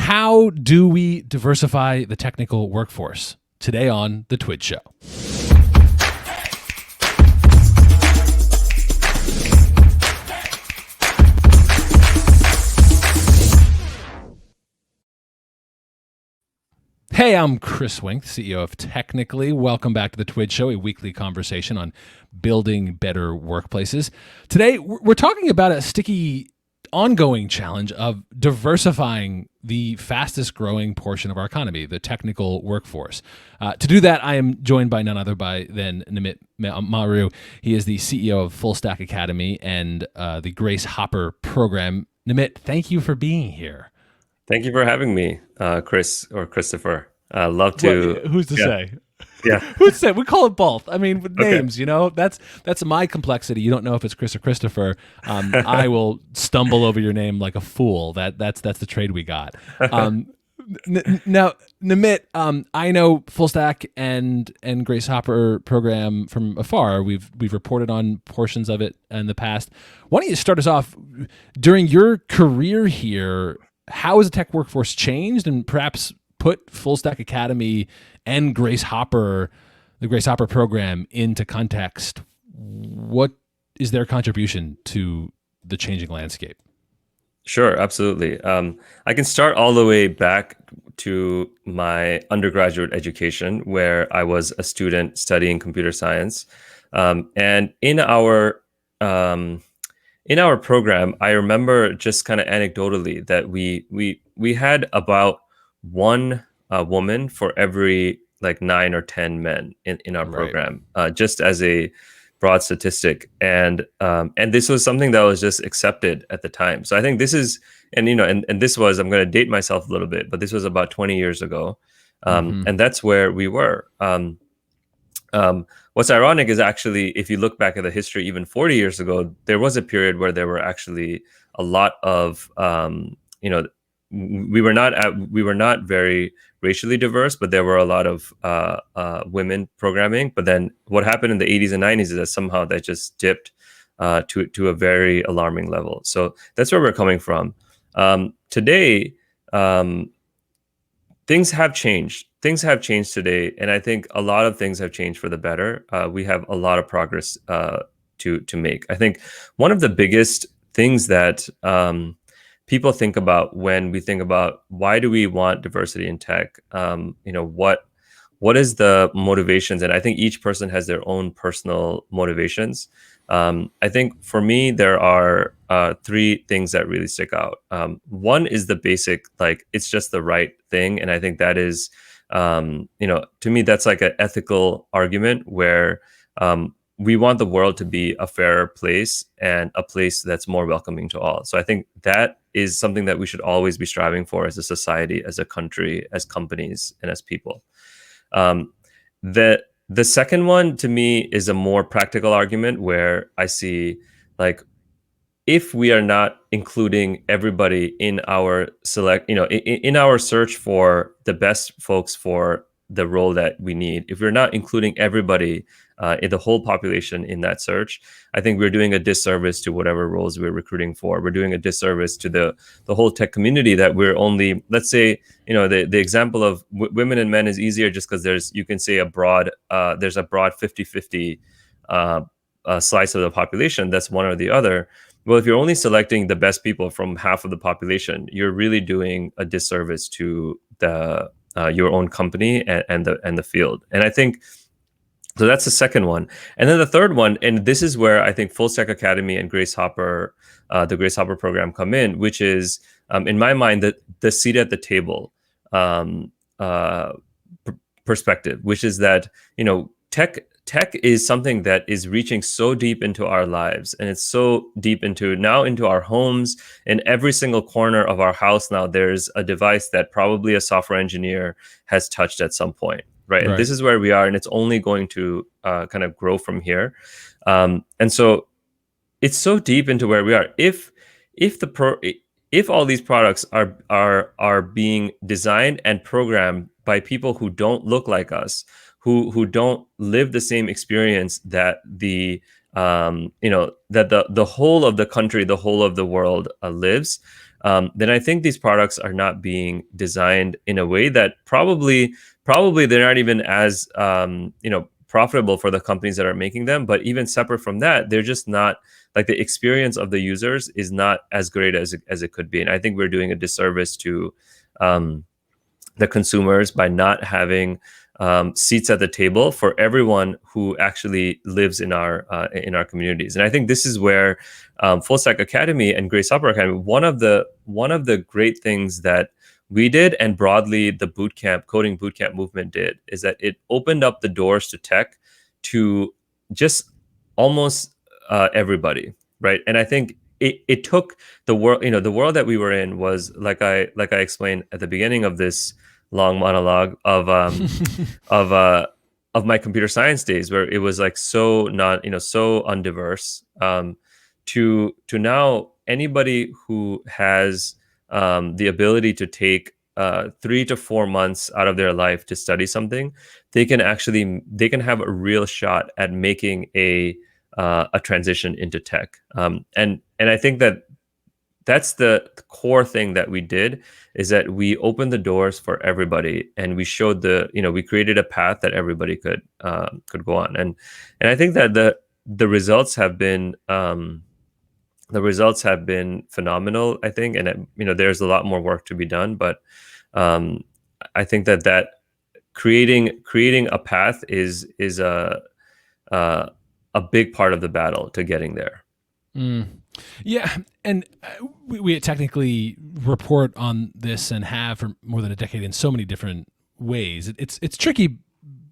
How do we diversify the technical workforce? Today on The Twid Show. Hey, I'm Chris Wink, CEO of Technically. Welcome back to The Twid Show, a weekly conversation on building better workplaces. Today, we're talking about a sticky, ongoing challenge of diversifying the fastest growing portion of our economy, the technical workforce. To do that, I am joined by none other than Nimit Maru. He is the CEO of Fullstack Academy and the Grace Hopper program. Nimit, thank you for being here. Thank you for having me, Chris or Christopher. Love to. Well, who's to say? Yeah. Who's to say? We call it both. I mean, with names, you know, that's my complexity. You don't know if it's Chris or Christopher. I will stumble over your name like a fool. That's the trade we got. Now, Nimit, I know Fullstack and Grace Hopper program from afar. We've reported on portions of it in the past. Why don't you start us off during your career here? How has the tech workforce changed, and perhaps put Fullstack Academy and the Grace Hopper program into context? What is their contribution to the changing landscape? Sure, absolutely. I can start all the way back to my undergraduate education, where I was a student studying computer science, and in our program, I remember just kind of anecdotally that we had about one woman for every like 9 or 10 men in our program, just as a broad statistic. And this was something that was just accepted at the time. So I think this is, and this was, I'm going to date myself a little bit, but this was about 20 years ago. And that's where we were. What's ironic is actually, if you look back at the history, even 40 years ago, there was a period where there were actually a lot of, we were not very racially diverse, but there were a lot of women programming. But then what happened in the 80s and 90s is that somehow that just dipped to a very alarming level. So that's where we're coming from. Today, things have changed. Things have changed today, and I think a lot of things have changed for the better. We have a lot of progress to make. I think one of the biggest things that people think about when we think about why do we want diversity in tech, what is the motivations? And I think each person has their own personal motivations. I think for me, there are 3 things that really stick out. One is the basic, like, it's just the right thing. And I think that is, to me, that's like an ethical argument where we want the world to be a fairer place and a place that's more welcoming to all. So I think that is something that we should always be striving for as a society, as a country, as companies, and as people. The second one to me is a more practical argument where I see, like, if we are not including everybody in our in our search for the best folks for the role that we need, if we're not including everybody in the whole population in that search, I think we're doing a disservice to whatever roles we're recruiting for. We're doing a disservice to the whole tech community that we're only, let's say, the example of women and men is easier just because there's a broad 50-50 slice of the population that's one or the other. Well, if you're only selecting the best people from half of the population, you're really doing a disservice to your own company and the field. And I think so. That's the second one. And then the third one, and this is where I think Fullstack Academy and Grace Hopper, the Grace Hopper program, come in, which is, in my mind, the seat at the table perspective, which is that tech is something that is reaching so deep into our lives, and it's so deep into our homes. In every single corner of our house now, there's a device that probably a software engineer has touched at some point, right? And this is where we are, and it's only going to kind of grow from here. And so it's so deep into where we are. If all these products are being designed and programmed by people who don't look like us, who don't live the same experience that the whole of the country, the whole of the world lives, then I think these products are not being designed in a way that probably they're not even as profitable for the companies that are making them. But even separate from that, they're just not, like, the experience of the users is not as great as it could be. And I think we're doing a disservice to the consumers by not having seats at the table for everyone who actually lives in our communities. And I think this is where Fullstack Academy and Great Software Academy, one of the great things that we did, and broadly the coding bootcamp movement did, is that it opened up the doors to tech to just almost everybody, right? And I think it took the world, the world that we were in was, like I explained at the beginning of this long monologue of of my computer science days, where it was like so not, so undiverse, to now anybody who has the ability to take 3 to 4 months out of their life to study something, they can have a real shot at making a transition into tech. And I think that's the core thing that we did, is that we opened the doors for everybody, and we showed we created a path that everybody could go on. And I think that the results have been phenomenal, I think. And there's a lot more work to be done, but I think that creating a path is a big part of the battle to getting there. Yeah, and we technically report on this and have for more than a decade in so many different ways. It's tricky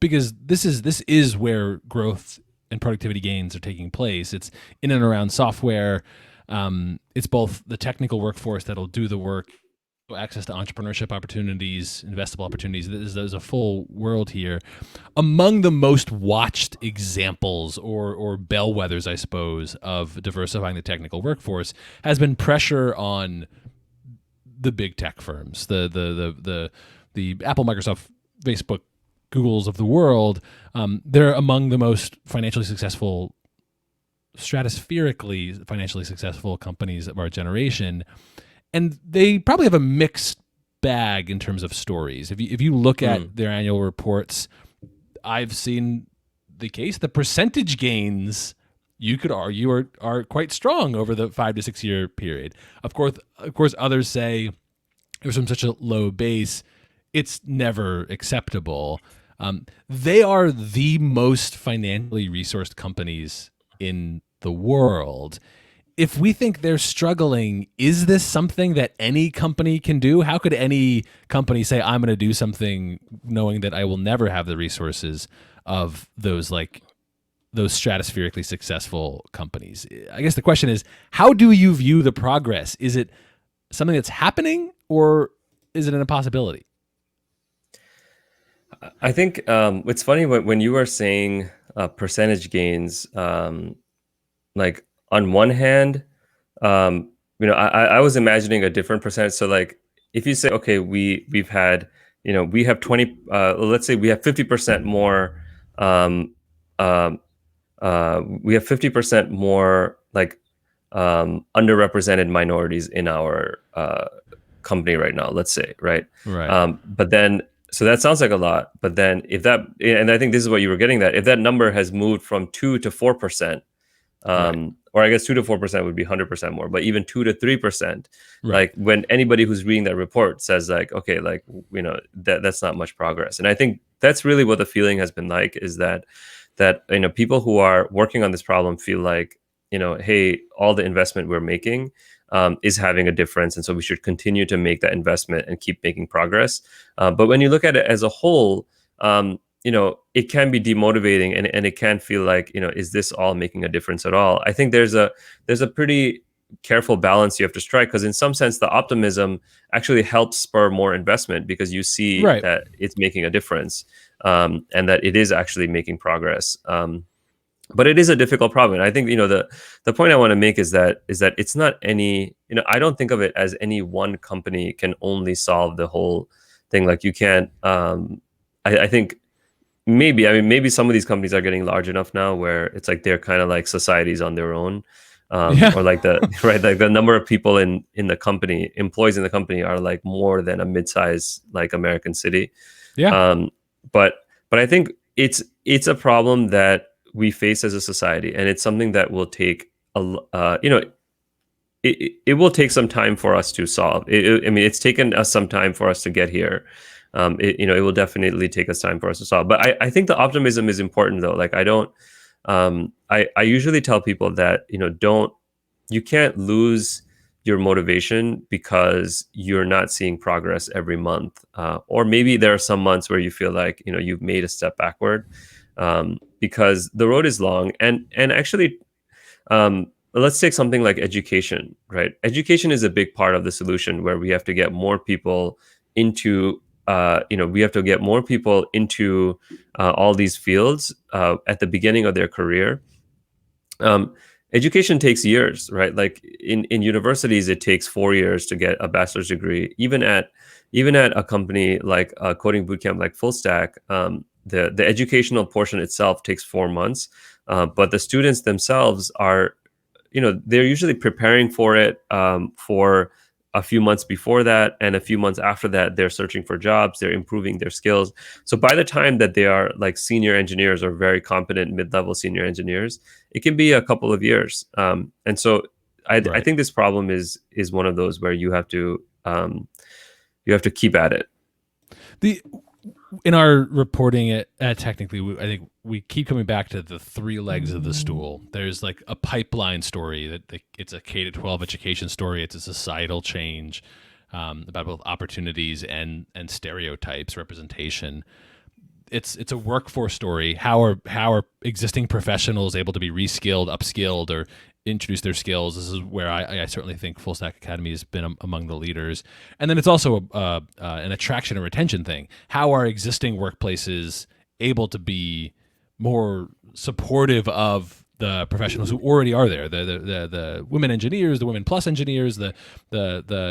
because this is where growth and productivity gains are taking place. It's in and around software. It's both the technical workforce that'll do the work, access to entrepreneurship opportunities, investable opportunities. There's a full world here. Among the most watched examples or bellwethers, I suppose, of diversifying the technical workforce has been pressure on the big tech firms, the Apple, Microsoft, Facebook, Googles of the world. They're among the most stratospherically financially successful companies of our generation. And they probably have a mixed bag in terms of stories. If you look at their annual reports, I've seen the case. The percentage gains, you could argue, are quite strong over the 5 to 6 year period. Of course, others say it was from such a low base, it's never acceptable. They are the most financially resourced companies in the world. If we think they're struggling, is this something that any company can do? How could any company say, I'm going to do something knowing that I will never have the resources of those stratospherically successful companies? I guess the question is, how do you view the progress? Is it something that's happening, or is it an impossibility? I think it's funny when you were saying percentage gains, like, on one hand, I was imagining a different percentage. So, like, if you say, okay, we've had, we have 20, let's say we have 50% more, we have 50% more, like, underrepresented minorities in our company right now, let's say, right? Right. But then, so that sounds like a lot. But then and I think this is what you were getting at, if that number has moved from 2 to 4%, Right. or I guess 2 to 4% would be 100% more, but even 2 to 3%, Right. like, when anybody who's reading that report says, like, okay, like, that's not much progress. And I think that's really what the feeling has been like, is that people who are working on this problem feel like, hey, all the investment we're making is having a difference, and so we should continue to make that investment and keep making progress. But when you look at it as a whole, it can be demotivating, and it can feel like, is this all making a difference at all? I think there's a pretty careful balance you have to strike, because in some sense the optimism actually helps spur more investment, because you see Right. that it's making a difference, and that it is actually making progress. But it is a difficult problem. And I think, the point I want to make is that it's not any, I don't think of it as any one company can only solve the whole thing. Like, you can't, I think maybe some of these companies are getting large enough now where it's like they're kind of like societies on their own. Yeah. or like the right, like the number of people in the company, employees in the company are like more than a mid-sized like American city. Yeah. um, but I think it's a problem that we face as a society, and it's something that will take it will take some time for us to solve. I mean, it's taken us some time for us to get here. It will definitely take us time for us to solve. But I think the optimism is important, though. Like I don't. I usually tell people that don't you can't lose your motivation because you're not seeing progress every month, or maybe there are some months where you feel like you've made a step backward, because the road is long. And actually, let's take something like education, right? Education is a big part of the solution, where we have to get more people into, we have to get more people into all these fields at the beginning of their career. um, Education takes years, right? Like in universities, it takes 4 years to get a bachelor's degree. Even at a company like a coding bootcamp like Fullstack, the educational portion itself takes 4 months, but the students themselves are, they're usually preparing for it for a few months before that, and a few months after that they're searching for jobs, they're improving their skills. So by the time that they are like senior engineers or very competent mid-level senior engineers, it can be a couple of years. And so I Right. think this problem is one of those where you have to keep at it. The In our reporting at technically, I think we keep coming back to the three legs of the stool. There's like a pipeline story it's a K to 12 education story. It's a societal change, about both opportunities and stereotypes, representation. It's a workforce story. How are existing professionals able to be reskilled, upskilled, or introduce their skills? This is where I certainly think Full Stack Academy has been among the leaders. And then it's also an attraction and retention thing. How are existing workplaces able to be more supportive of the professionals who already are there, the women engineers, the women plus engineers, the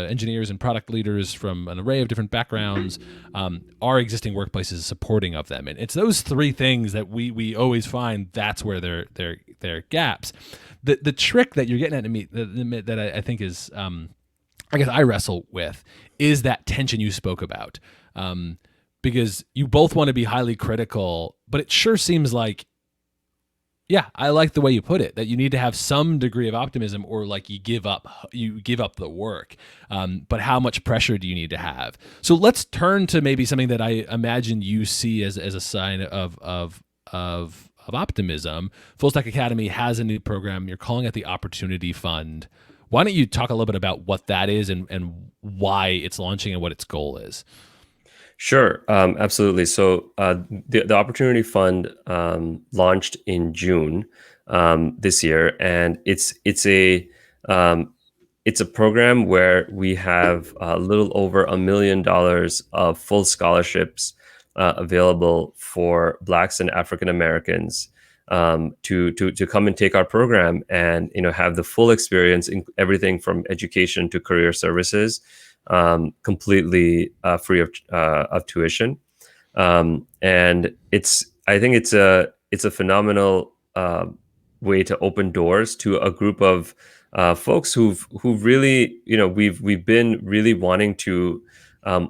engineers and product leaders from an array of different backgrounds, are existing workplaces supporting of them? And it's those three things that we always find that's where their gaps. The trick that you're getting at, Nimit, that I think is, I guess I wrestle with, is that tension you spoke about, because you both want to be highly critical, but it sure seems like, yeah, I like the way you put it, that you need to have some degree of optimism, or like you give up the work. But how much pressure do you need to have? So let's turn to maybe something that I imagine you see as a sign of optimism. Full Stack Academy has a new program. You're calling it the Opportunity Fund. Why don't you talk a little bit about what that is, and why it's launching and what its goal is? Sure, absolutely. So the Opportunity Fund launched in June this year, and um, it's a program where we have a little over $1 million of full scholarships available for Blacks and African Americans, to come and take our program, and have the full experience in everything from education to career services, completely free of tuition. And I think it's a phenomenal way to open doors to a group of folks who've really, we've been really wanting to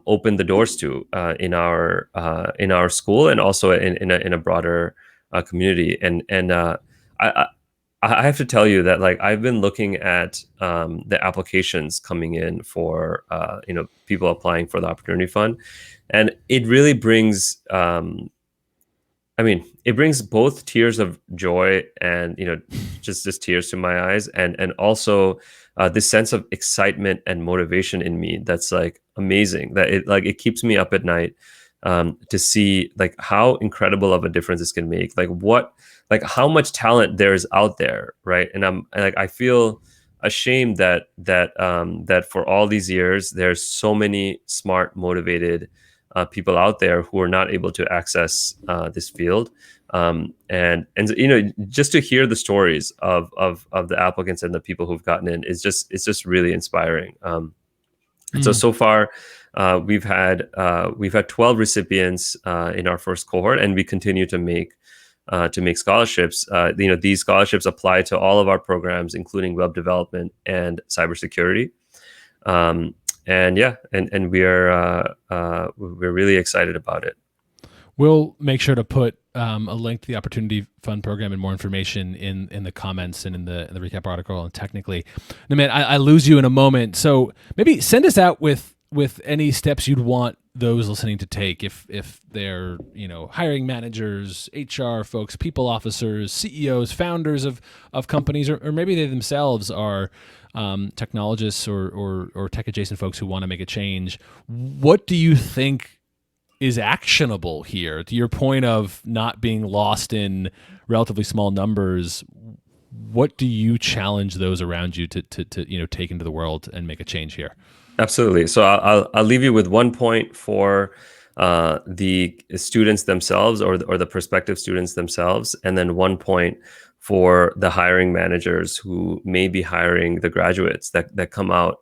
open the doors to in our school, and also in a broader community. And I, I have to tell you that, like, I've been looking at the applications coming in for people applying for the Opportunity Fund, and it really brings it brings both tears of joy and just tears to my eyes, and also this sense of excitement and motivation in me that's like amazing, that it keeps me up at night, to see like how incredible of a difference this can make, like how much talent there's out there, right? And I feel ashamed that for all these years there's so many smart, motivated people out there who are not able to access this field. And just to hear the stories of the applicants and the people who've gotten in is just really inspiring. And so far, we've had 12 recipients in our first cohort, and we continue to make to make scholarships. These scholarships apply to all of our programs, including web development and cybersecurity. And we're really excited about it. We'll make sure to put a link to the Opportunity Fund program and more information in the comments and in the recap article. And technically, Nimit, I lose you in a moment, so maybe send us out with any steps you'd want those listening to take if they're hiring managers, HR folks, people officers, CEOs, founders of companies, or maybe they themselves are technologists or tech adjacent folks who want to make a change. What do you think is actionable here? To your point of not being lost in relatively small numbers, what do you challenge those around you to take into the world and make a change here? Absolutely. So I'll leave you with 1 point for the students themselves or the prospective students themselves, and then 1 point for the hiring managers who may be hiring the graduates that come out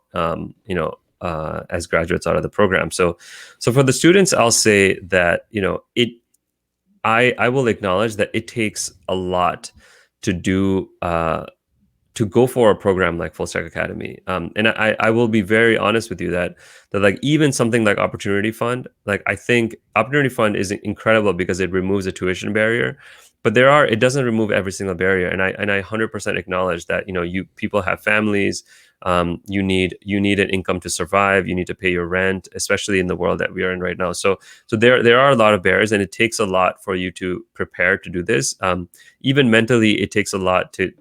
as graduates out of the program. So for the students, I'll say that I will acknowledge that it takes a lot to do to go for a program like Fullstack Academy. And I will be very honest with you that like even something like Opportunity Fund, like I think Opportunity Fund is incredible because it removes a tuition barrier. But it doesn't remove every single barrier, and I 100% acknowledge that people have families, you need an income to survive, you need to pay your rent, especially in the world that we are in right now. So there are a lot of barriers, and it takes a lot for you to prepare to do this. Even mentally, it takes a lot to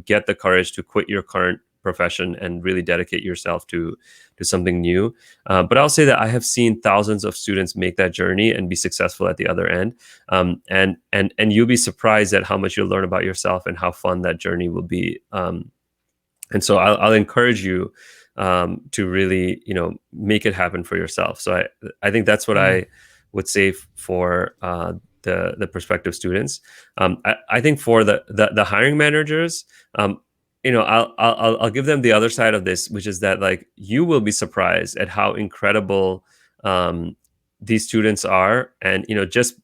get the courage to quit your current profession and really dedicate yourself to something new. But I'll say that I have seen thousands of students make that journey and be successful at the other end. And you'll be surprised at how much you'll learn about yourself and how fun that journey will be. And so I'll encourage you to really, make it happen for yourself. So I think that's what I would say for the prospective students. I think for the hiring managers, I'll give them the other side of this, which is that like you will be surprised at how incredible these students are, and just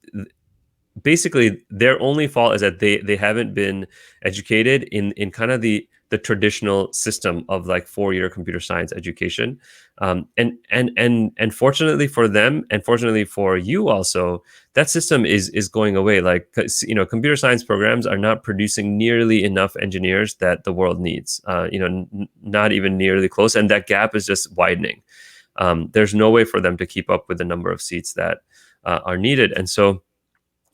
basically their only fault is that they haven't been educated in kind of the traditional system of like 4-year computer science education, and fortunately for them, and fortunately for you also, that system is going away. Like computer science programs are not producing nearly enough engineers that the world needs. Not even nearly close, and that gap is just widening. There's no way for them to keep up with the number of seats that are needed, and so.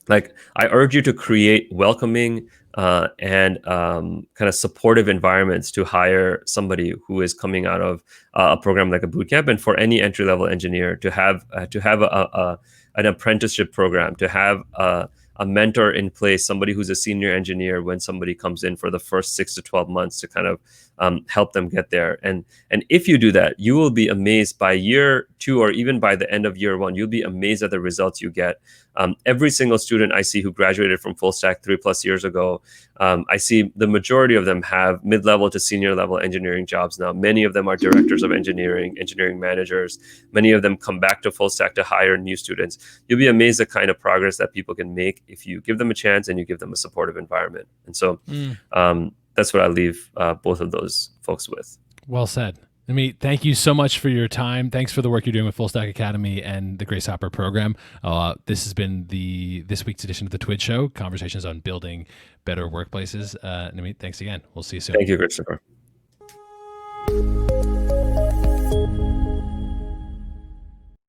Like I urge you to create welcoming and kind of supportive environments to hire somebody who is coming out of a program like a bootcamp, and for any entry-level engineer to have an apprenticeship program, to have a mentor in place, somebody who's a senior engineer when somebody comes in for the first 6 to 12 months to kind of help them get there. And if you do that, you will be amazed by year 2 or even by the end of year 1. You'll be amazed at the results you get. Every single student I see who graduated from Fullstack 3+ years ago, I see the majority of them have mid-level to senior level engineering jobs now. Many of them are directors of engineering managers. Many of them come back to Fullstack to hire new students. You'll be amazed at the kind of progress that people can make if you give them a chance and you give them a supportive environment. And so that's what I leave both of those folks with. Well said. Nimit, thank you so much for your time. Thanks for the work you're doing with Fullstack Academy and the Grace Hopper program. This has been this week's edition of the Twid Show, conversations on building better workplaces. Nimit, thanks again. We'll see you soon. Thank you, Christopher.